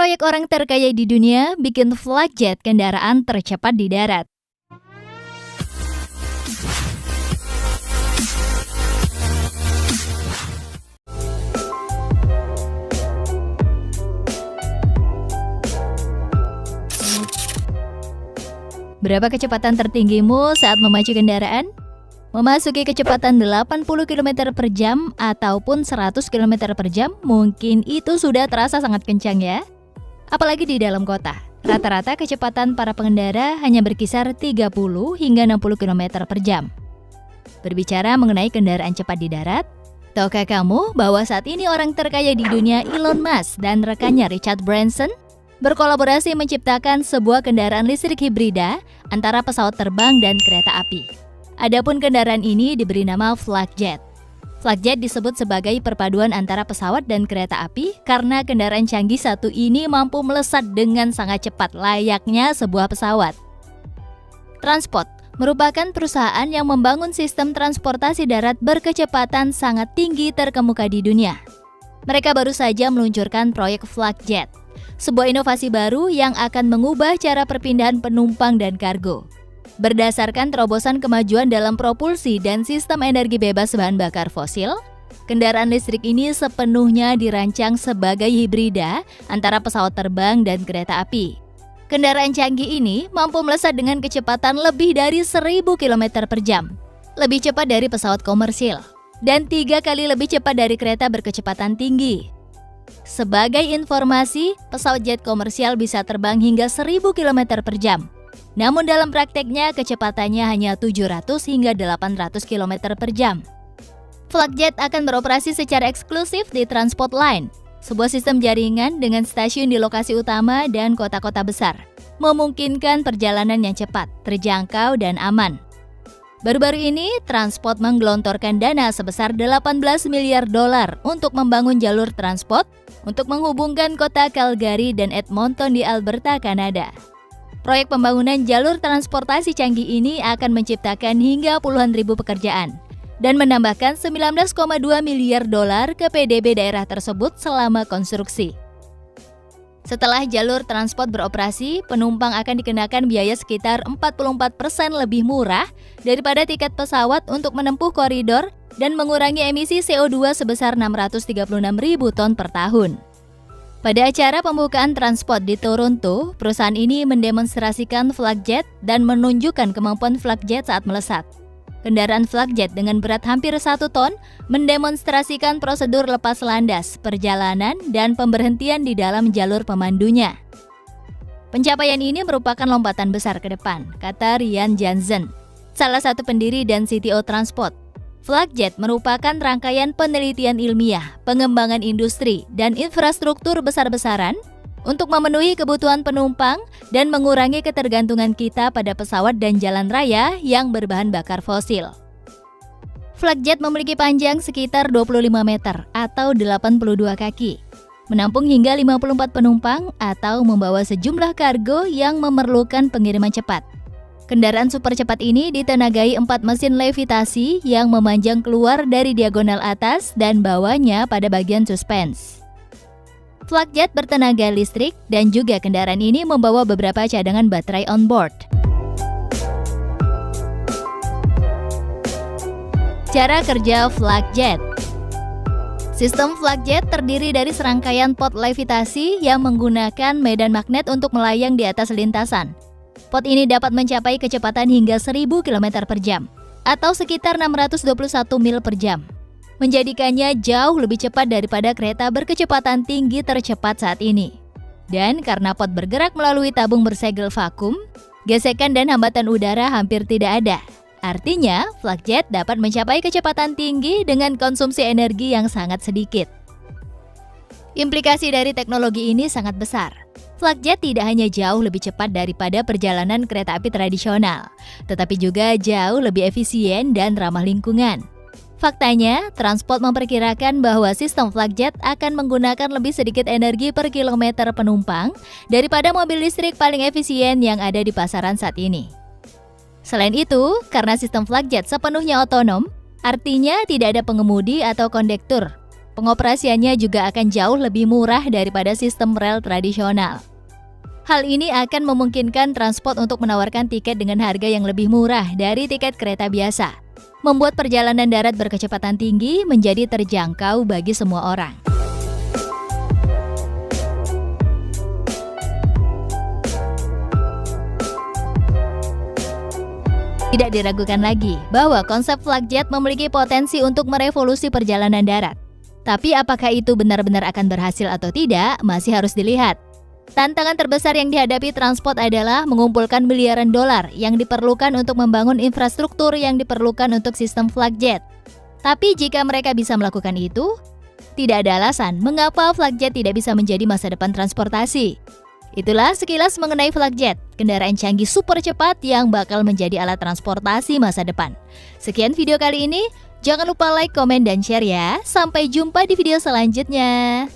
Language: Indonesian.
proyek orang terkaya di dunia bikin Flugjet kendaraan tercepat di darat. Berapa kecepatan tertinggimu saat memacu kendaraan? Memasuki kecepatan 80 km per jam ataupun 100 km per jam, mungkin itu sudah terasa sangat kencang ya. Apalagi di dalam kota. Rata-rata kecepatan para pengendara hanya berkisar 30 hingga 60 km per jam. Berbicara mengenai kendaraan cepat di darat, tahukah kamu bahwa saat ini orang terkaya di dunia Elon Musk dan rekannya Richard Branson berkolaborasi menciptakan sebuah kendaraan listrik hibrida antara pesawat terbang dan kereta api. Adapun kendaraan ini diberi nama Flugjet. Flugjet disebut sebagai perpaduan antara pesawat dan kereta api karena kendaraan canggih satu ini mampu melesat dengan sangat cepat layaknya sebuah pesawat. Transport merupakan perusahaan yang membangun sistem transportasi darat berkecepatan sangat tinggi terkemuka di dunia. Mereka baru saja meluncurkan proyek Flugjet, sebuah inovasi baru yang akan mengubah cara perpindahan penumpang dan kargo. Berdasarkan terobosan kemajuan dalam propulsi dan sistem energi bebas bahan bakar fosil, kendaraan listrik ini sepenuhnya dirancang sebagai hibrida antara pesawat terbang dan kereta api. Kendaraan canggih ini mampu melesat dengan kecepatan lebih dari 1000 km per jam, lebih cepat dari pesawat komersil, dan 3 kali lebih cepat dari kereta berkecepatan tinggi. Sebagai informasi, pesawat jet komersial bisa terbang hingga 1000 km per jam. Namun dalam prakteknya kecepatannya hanya 700 hingga 800 km per jam. Flugjet akan beroperasi secara eksklusif di Transport Line, sebuah sistem jaringan dengan stasiun di lokasi utama dan kota-kota besar, memungkinkan perjalanan yang cepat, terjangkau, dan aman. Baru-baru ini, Transport menggelontorkan dana sebesar 18 miliar dolar untuk membangun jalur transport untuk menghubungkan kota Calgary dan Edmonton di Alberta, Kanada. Proyek pembangunan jalur transportasi canggih ini akan menciptakan hingga puluhan ribu pekerjaan dan menambahkan 19,2 miliar dolar ke PDB daerah tersebut selama konstruksi. Setelah jalur transport beroperasi, penumpang akan dikenakan biaya sekitar 44% lebih murah daripada tiket pesawat untuk menempuh koridor dan mengurangi emisi CO2 sebesar 636.000 ton per tahun. Pada acara pembukaan transport di Toronto, perusahaan ini mendemonstrasikan Flugjet dan menunjukkan kemampuan Flugjet saat melesat. Kendaraan Flugjet dengan berat hampir 1 ton mendemonstrasikan prosedur lepas landas, perjalanan, dan pemberhentian di dalam jalur pemandunya. Pencapaian ini merupakan lompatan besar ke depan, kata Ryan Jansen, salah satu pendiri dan CTO Transport. Flugjet merupakan rangkaian penelitian ilmiah, pengembangan industri, dan infrastruktur besar-besaran untuk memenuhi kebutuhan penumpang dan mengurangi ketergantungan kita pada pesawat dan jalan raya yang berbahan bakar fosil. Flugjet memiliki panjang sekitar 25 meter atau 82 kaki, menampung hingga 54 penumpang atau membawa sejumlah kargo yang memerlukan pengiriman cepat. Kendaraan super cepat ini ditenagai 4 mesin levitasi yang memanjang keluar dari diagonal atas dan bawahnya pada bagian suspens. Flugjet bertenaga listrik dan juga kendaraan ini membawa beberapa cadangan baterai on board. Cara kerja Flugjet. Sistem Flugjet terdiri dari serangkaian pot levitasi yang menggunakan medan magnet untuk melayang di atas lintasan. Pot ini dapat mencapai kecepatan hingga 1000 km per jam atau sekitar 621 mil per jam, menjadikannya jauh lebih cepat daripada kereta berkecepatan tinggi tercepat saat ini. Dan karena pot bergerak melalui tabung bersegel vakum, gesekan dan hambatan udara hampir tidak ada. Artinya, Flugjet dapat mencapai kecepatan tinggi dengan konsumsi energi yang sangat sedikit. Implikasi dari teknologi ini sangat besar. Flugjet tidak hanya jauh lebih cepat daripada perjalanan kereta api tradisional, tetapi juga jauh lebih efisien dan ramah lingkungan. Faktanya, Transport memperkirakan bahwa sistem Flugjet akan menggunakan lebih sedikit energi per kilometer penumpang daripada mobil listrik paling efisien yang ada di pasaran saat ini. Selain itu, karena sistem Flugjet sepenuhnya otonom, artinya tidak ada pengemudi atau kondektur. pengoperasiannya juga akan jauh lebih murah daripada sistem rel tradisional. Hal ini akan memungkinkan transport untuk menawarkan tiket dengan harga yang lebih murah dari tiket kereta biasa, membuat perjalanan darat berkecepatan tinggi menjadi terjangkau bagi semua orang. Tidak diragukan lagi bahwa konsep Flugjet memiliki potensi untuk merevolusi perjalanan darat. Tapi apakah itu benar-benar akan berhasil atau tidak, masih harus dilihat. Tantangan terbesar yang dihadapi transport adalah mengumpulkan miliaran dolar yang diperlukan untuk membangun infrastruktur yang diperlukan untuk sistem Flugjet. Tapi jika mereka bisa melakukan itu, tidak ada alasan mengapa Flugjet tidak bisa menjadi masa depan transportasi. Itulah sekilas mengenai Flugjet, kendaraan canggih super cepat yang bakal menjadi alat transportasi masa depan. Sekian video kali ini, jangan lupa like, komen, dan share ya. Sampai jumpa di video selanjutnya.